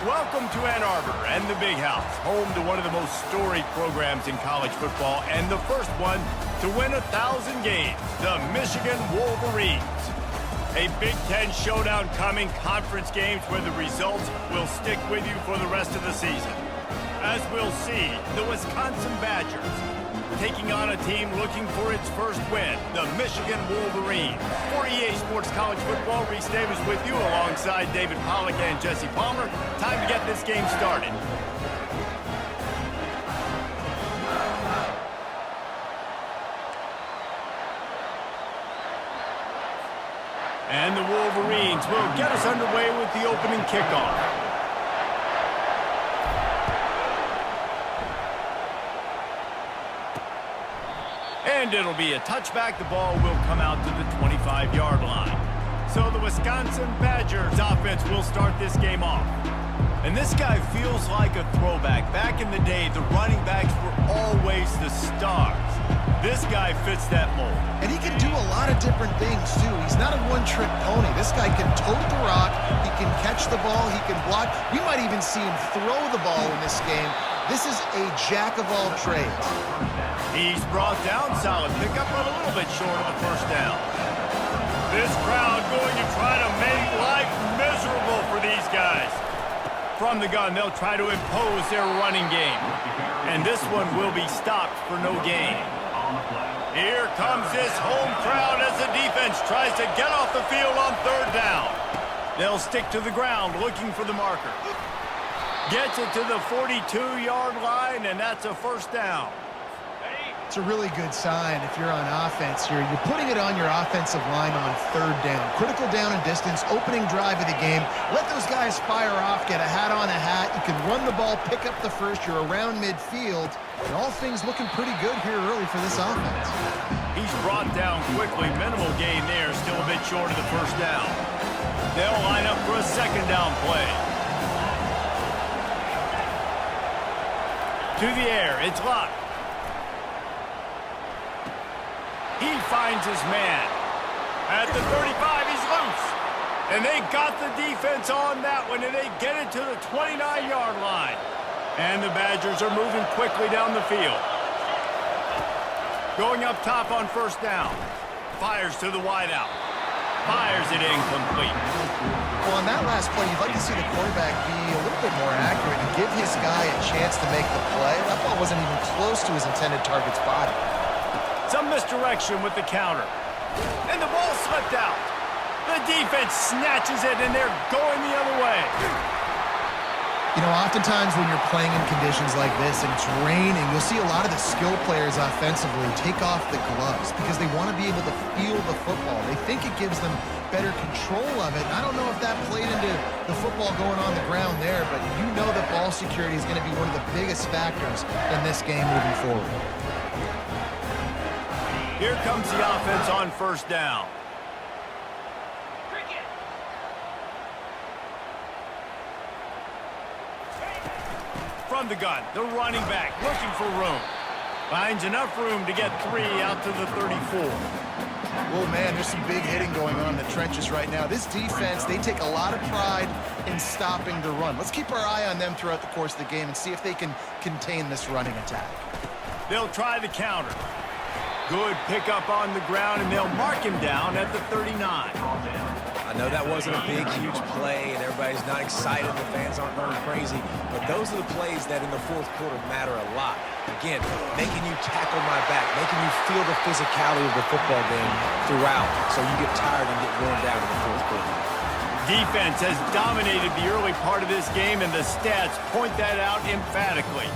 Welcome to Ann Arbor and the Big House, home to one of the most storied programs in college football and the first one to win 1,000 games, the Michigan Wolverines. A Big Ten showdown coming, conference games where the results will stick with you for the rest of the season. As we'll see, the Wisconsin Badgers taking on a team looking for its first win, the Michigan Wolverines. For EA Sports College Football, Reese Davis with you alongside David Pollack and Jesse Palmer. Time to get this game started. And the Wolverines will get us underway with the opening kickoff. And it'll be a touchback. The ball will come out to the 25-yard line. So the Wisconsin Badgers offense will start this game off. And this guy feels like a throwback. Back in the day, the running backs were always the stars. This guy fits that mold. And he can do a lot of different things, too. He's not a one-trick pony. This guy can tote the rock. He can catch the ball. He can block. We might even see him throw the ball in this game. This is a jack of all trades. He's brought down, solid pickup, but a little bit short of the first down. This crowd going to try to make life miserable for these guys. From the gun, they'll try to impose their running game. And this one will be stopped for no gain. Here comes this home crowd as the defense tries to get off the field on third down. They'll stick to the ground looking for the marker. Gets it to the 42-yard line, and that's a first down. It's a really good sign if you're on offense here. You're putting it on your offensive line on third down. Critical down and distance, opening drive of the game. Let those guys fire off, get a hat on a hat. You can run the ball, pick up the first. You're around midfield. And all things looking pretty good here early for this offense. He's brought down quickly. Minimal gain there, still a bit short of the first down. They'll line up for a second down play. To the air, it's locked. He finds his man. At the 35, he's loose. And they got the defense on that one, and they get it to the 29-yard line. And the Badgers are moving quickly down the field. Going up top on first down. Fires to the wideout. Fires it incomplete. Well, on that last play, you'd like to see the quarterback be a little bit more accurate and give his guy a chance to make the play. That ball wasn't even close to his intended target's body. Some misdirection with the counter. And the ball slipped out. The defense snatches it, and they're going the other way. You know, oftentimes when you're playing in conditions like this and it's raining, you'll see a lot of the skill players offensively take off the gloves because they want to be able to feel the football. They think it gives them better control of it. I don't know if that played into the football going on the ground there, but you know that ball security is going to be one of the biggest factors in this game moving forward. Here comes the offense on first down. From the gun, the running back looking for room. Finds enough room to get 3 out to the 34. Oh, man, there's some big hitting going on in the trenches right now. This defense, they take a lot of pride in stopping the run. Let's keep our eye on them throughout the course of the game and see if they can contain this running attack. They'll try the counter. Good pickup on the ground, and they'll mark him down at the 39. I know that wasn't a big, huge play, and everybody's not excited. The fans aren't going crazy. But those are the plays that in the fourth quarter matter a lot. Again, making you tackle my back, making you feel the physicality of the football game throughout so you get tired and get worn down in the fourth quarter. Defense has dominated the early part of this game, and the stats point that out emphatically.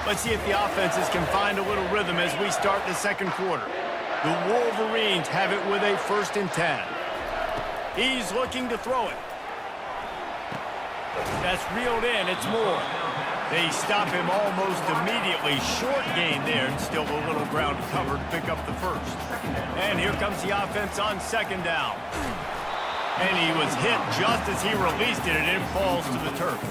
Let's see if the offenses can find a little rhythm as we start the second quarter. The Wolverines have it with a 1st and 10. He's looking to throw it. That's reeled in. It's Moore. They stop him almost immediately. Short gain there, and still a little ground cover to pick up the first. And here comes the offense on second down. And he was hit just as he released it, and it falls to the turf.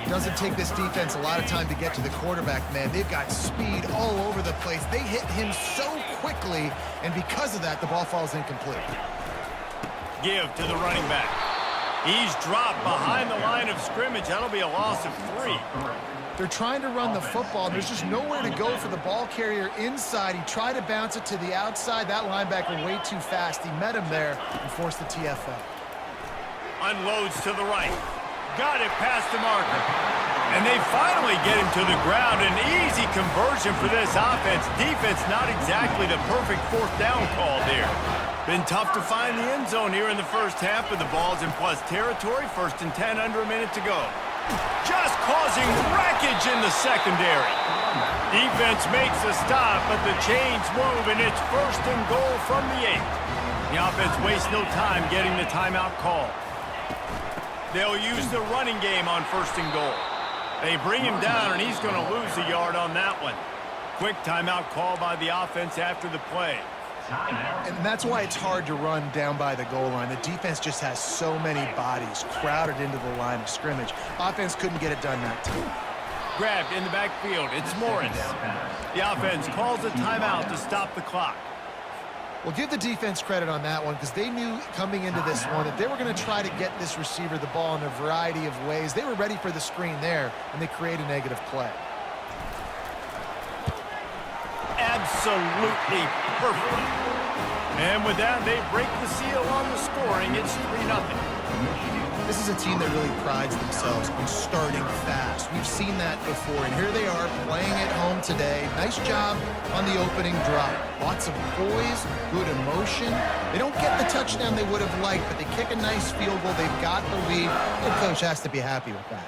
Doesn't take this defense a lot of time to get to the quarterback, man. They've got speed all over the place. They hit him so quickly, and because of that, the ball falls incomplete. Give to the running back. He's dropped behind the line of scrimmage. That'll be a loss of 3. They're trying to run the football. There's just nowhere to go for the ball carrier inside. He tried to bounce it to the outside. That linebacker way too fast. He met him there and forced the TFL. Unloads to the right. Got it past the marker. And they finally get him to the ground. An easy conversion for this offense. Defense not exactly the perfect 4th down call there. Been tough to find the end zone here in the first half, but the ball's in plus territory. 1st and 10, under a minute to go. Just causing wreckage in the secondary. Defense makes a stop, but the chains move, and it's 1st and goal from the 8. The offense wastes no time getting the timeout call. They'll use the running game on 1st and goal. They bring him down, and he's going to lose a yard on that one. Quick timeout call by the offense after the play. And that's why it's hard to run down by the goal line. The defense just has so many bodies crowded into the line of scrimmage. Offense couldn't get it done that time. Grabbed in the backfield. It's Morris. The offense calls a timeout to stop the clock. Well, give the defense credit on that one because they knew coming into this one that they were going to try to get this receiver the ball in a variety of ways. They were ready for the screen there, and they create a negative play. Absolutely perfect. And with that, they break the seal on the scoring. It's 3-0. This is a team that really prides themselves on starting fast. We've seen that before, and here they are playing at home today. Nice job on the opening drive. Lots of poise, good emotion. They don't get the touchdown they would have liked, but they kick a nice field goal. They've got the lead. The coach has to be happy with that.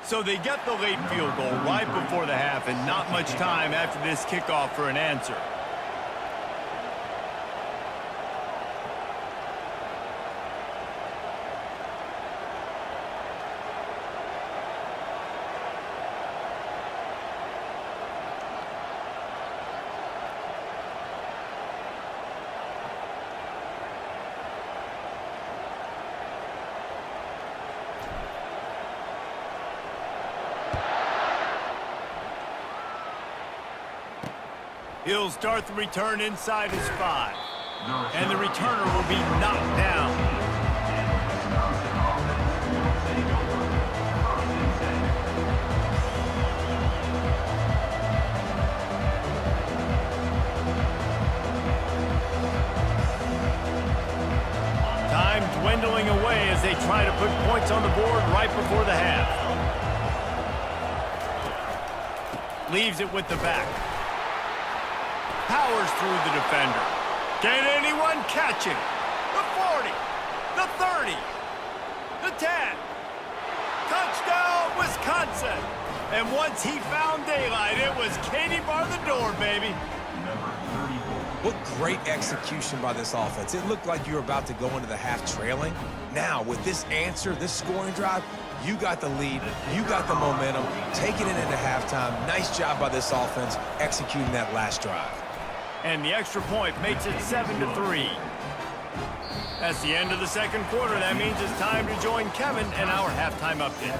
So they get the late field goal right before the half, and not much time after this kickoff for an answer. He'll start the return inside his 5. And the returner will be knocked down. Time dwindling away as they try to put points on the board right before the half. Leaves it with the back. Powers through the defender. Can anyone catch him? The 40, the 30, the 10. Touchdown, Wisconsin. And once he found daylight, it was Katie bar the door, baby. What great execution by this offense. It looked like you were about to go into the half trailing. Now, with this answer, this scoring drive, you got the lead, you got the momentum, taking it into halftime. Nice job by this offense executing that last drive. And the extra point makes it 7-3. That's the end of the second quarter. That means it's time to join Kevin and our halftime update.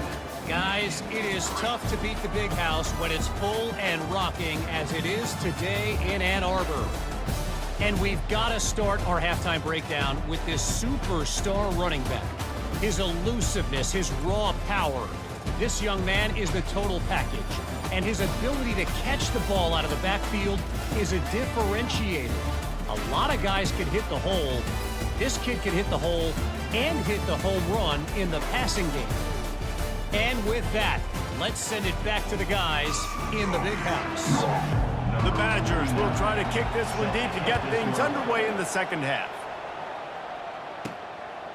Guys, it is tough to beat the Big House when it's full and rocking as it is today in Ann Arbor. And we've got to start our halftime breakdown with this superstar running back. His elusiveness, his raw power. This young man is the total package. And his ability to catch the ball out of the backfield is a differentiator. A lot of guys can hit the hole. This kid can hit the hole and hit the home run in the passing game. And with that, let's send it back to the guys in the Big House. The Badgers will try to kick this one deep to get things underway in the second half.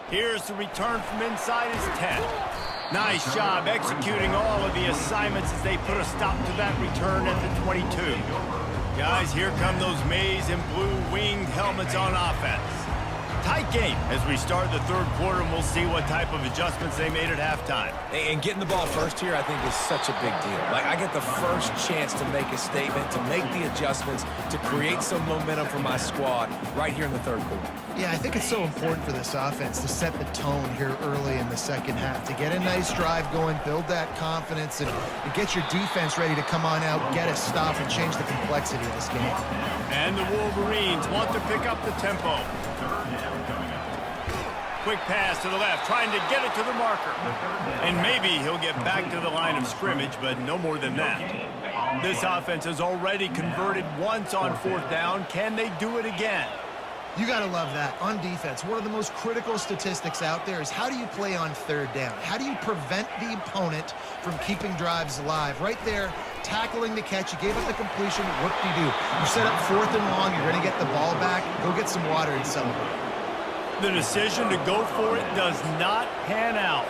Here's the return from inside his 10. Nice job executing all of the assignments as they put a stop to that return at the 22. Guys, here come those maize and blue winged helmets on offense. Tight game as we start the third quarter, and we'll see what type of adjustments they made at halftime. And getting the ball first here, I think, is such a big deal. Like, I get the first chance to make a statement, to make the adjustments, to create some momentum for my squad right here in the third quarter. Yeah, I think it's so important for this offense to set the tone here early in the second half, to get a nice drive going, build that confidence, and get your defense ready to come on out, get a stop, and change the complexity of this game. And the Wolverines want to pick up the tempo. Quick pass to the left, trying to get it to the marker. And maybe he'll get back to the line of scrimmage, but no more than that. This offense has already converted once on fourth down. Can they do it again? You got to love that. On defense, one of the most critical statistics out there is how do you play on third down? How do you prevent the opponent from keeping drives alive? Right there, tackling the catch. You gave up the completion. What do? You set up fourth and long. You're going to get the ball back. Go get some water and celebrate. The decision to go for it does not pan out.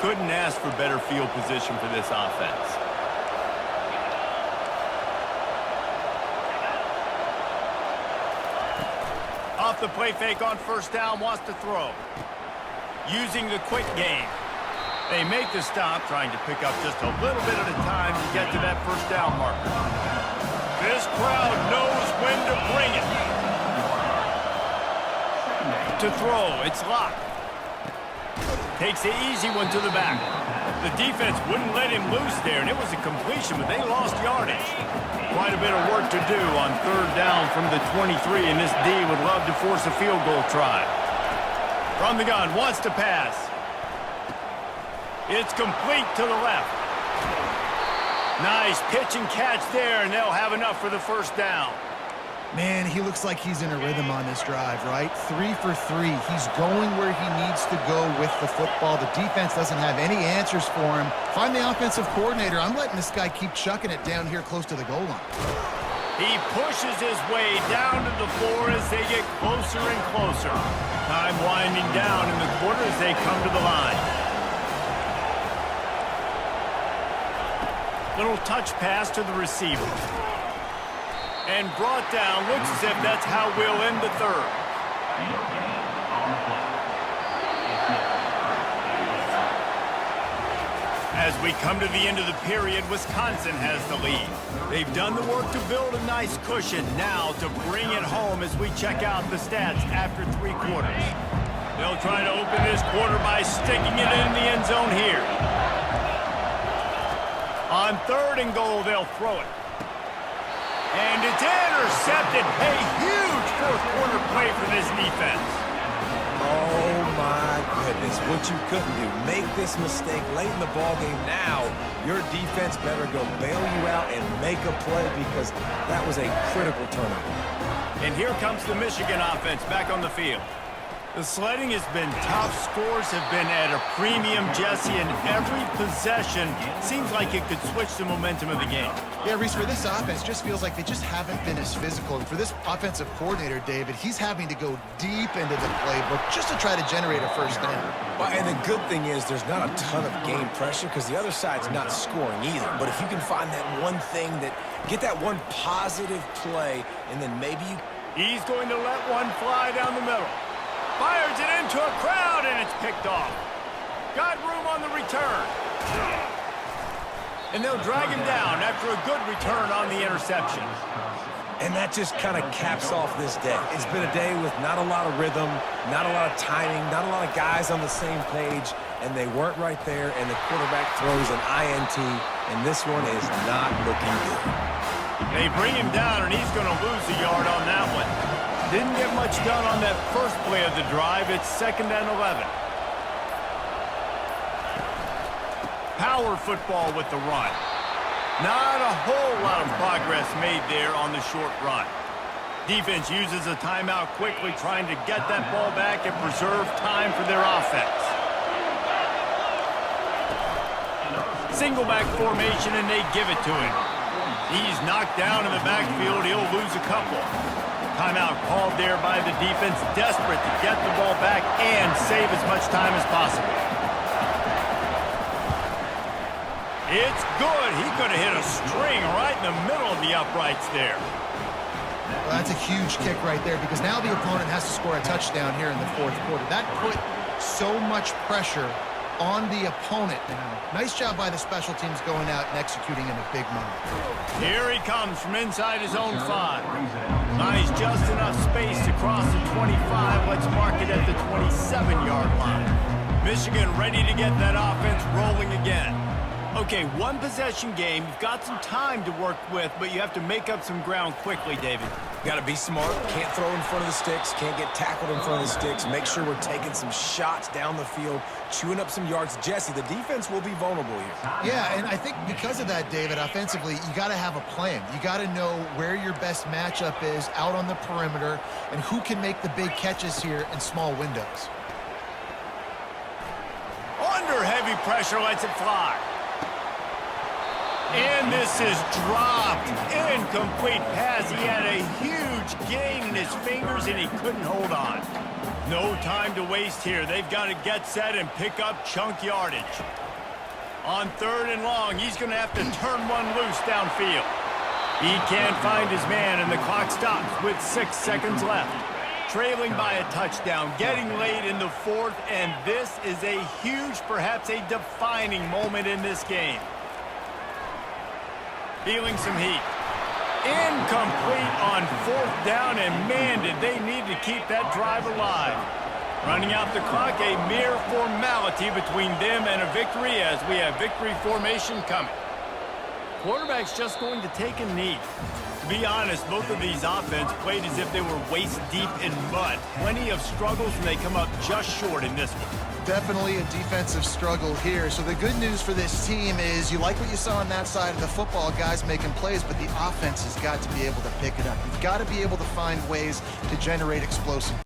Couldn't ask for better field position for this offense. Off the play fake on first down, wants to throw. Using the quick game. They make the stop, trying to pick up just a little bit at a time to get to that first down marker. This crowd knows when to bring it. To throw, it's locked. Takes the easy one to the back. The defense wouldn't let him loose there, and it was a completion, but they lost yardage. Quite a bit of work to do on third down from the 23, and this D would love to force a field goal try. From the gun, wants to pass. It's complete to the left. Nice pitch and catch there, and they'll have enough for the first down. Man, he looks like he's in a rhythm on this drive, right? 3 for 3. He's going where he needs to go with the football. The defense doesn't have any answers for him. Find the offensive coordinator. I'm letting this guy keep chucking it down here close to the goal line. He pushes his way down to the floor as they get closer and closer. Time winding down in the quarter as they come to the line. Little touch pass to the receiver. And brought down, looks as if that's how we'll end the third. As we come to the end of the period, Wisconsin has the lead. They've done the work to build a nice cushion. Now to bring it home as we check out the stats after 3 quarters. They'll try to open this quarter by sticking it in the end zone here. On third and goal, they'll throw it. And it's intercepted. A huge fourth quarter play for this defense. Oh, my goodness. What you couldn't do. Make this mistake late in the ballgame. Now, your defense better go bail you out and make a play because that was a critical turnover. And here comes the Michigan offense back on the field. The sledding has been tough. Scores have been at a premium, Jesse, and every possession seems like it could switch the momentum of the game. Yeah, Reese, for this offense, just feels like they just haven't been as physical. And for this offensive coordinator, David, he's having to go deep into the playbook just to try to generate a first down. Well, and the good thing is there's not a ton of game pressure because the other side's not scoring either. But if you can find that one thing get that one positive play, and then maybe you... He's going to let one fly down the middle. Fires it into a crowd, and it's picked off. Got room on the return. And they'll drag him down after a good return on the interception. And that just kind of caps off this day. It's been a day with not a lot of rhythm, not a lot of timing, not a lot of guys on the same page, and they weren't right there, and the quarterback throws an INT, and this one is not looking good. They bring him down, and he's going to lose a yard on that one. Didn't get much done on that first play of the drive. It's 2nd and 11. Power football with the run. Not a whole lot of progress made there on the short run. Defense uses a timeout quickly, trying to get that ball back and preserve time for their offense. Single back formation, and they give it to him. He's knocked down in the backfield. He'll lose a couple. Timeout called there by the defense, desperate to get the ball back and save as much time as possible. It's good. He could have hit a string right in the middle of the uprights there. Well, that's a huge kick right there because now the opponent has to score a touchdown here in the fourth quarter. That put so much pressure on the opponent. Nice job by the special teams going out and executing in a big moment. Here he comes from inside his own 5. Finds just enough space to cross the 25. Let's mark it at the 27-yard line. Michigan ready to get that offense rolling again. Okay, one possession game. You've got some time to work with, but you have to make up some ground quickly, David. Got to be smart. Can't throw in front of the sticks. Can't get tackled in front of the sticks. Make sure we're taking some shots down the field, chewing up some yards. Jesse, the defense will be vulnerable here. Yeah, and I think because of that, David, offensively, you got to have a plan. You got to know where your best matchup is out on the perimeter and who can make the big catches here in small windows. Under heavy pressure, lets it fly. And this is dropped. Incomplete pass. He had a huge gain in his fingers, and he couldn't hold on. No time to waste here. They've got to get set and pick up chunk yardage. On 3rd and long, he's going to have to turn one loose downfield. He can't find his man, and the clock stops with 6 seconds left. Trailing by a touchdown, getting late in the 4th, and this is a huge, perhaps a defining moment in this game. Feeling some heat. Incomplete on 4th down, and man, did they need to keep that drive alive. Running out the clock, a mere formality between them and a victory as we have victory formation coming. Quarterback's just going to take a knee. To be honest, both of these offenses played as if they were waist deep in mud. Plenty of struggles, and they come up just short in this one. Definitely a defensive struggle here. So the good news for this team is you like what you saw on that side of the football, guys making plays, but the offense has got to be able to pick it up. You've got to be able to find ways to generate explosive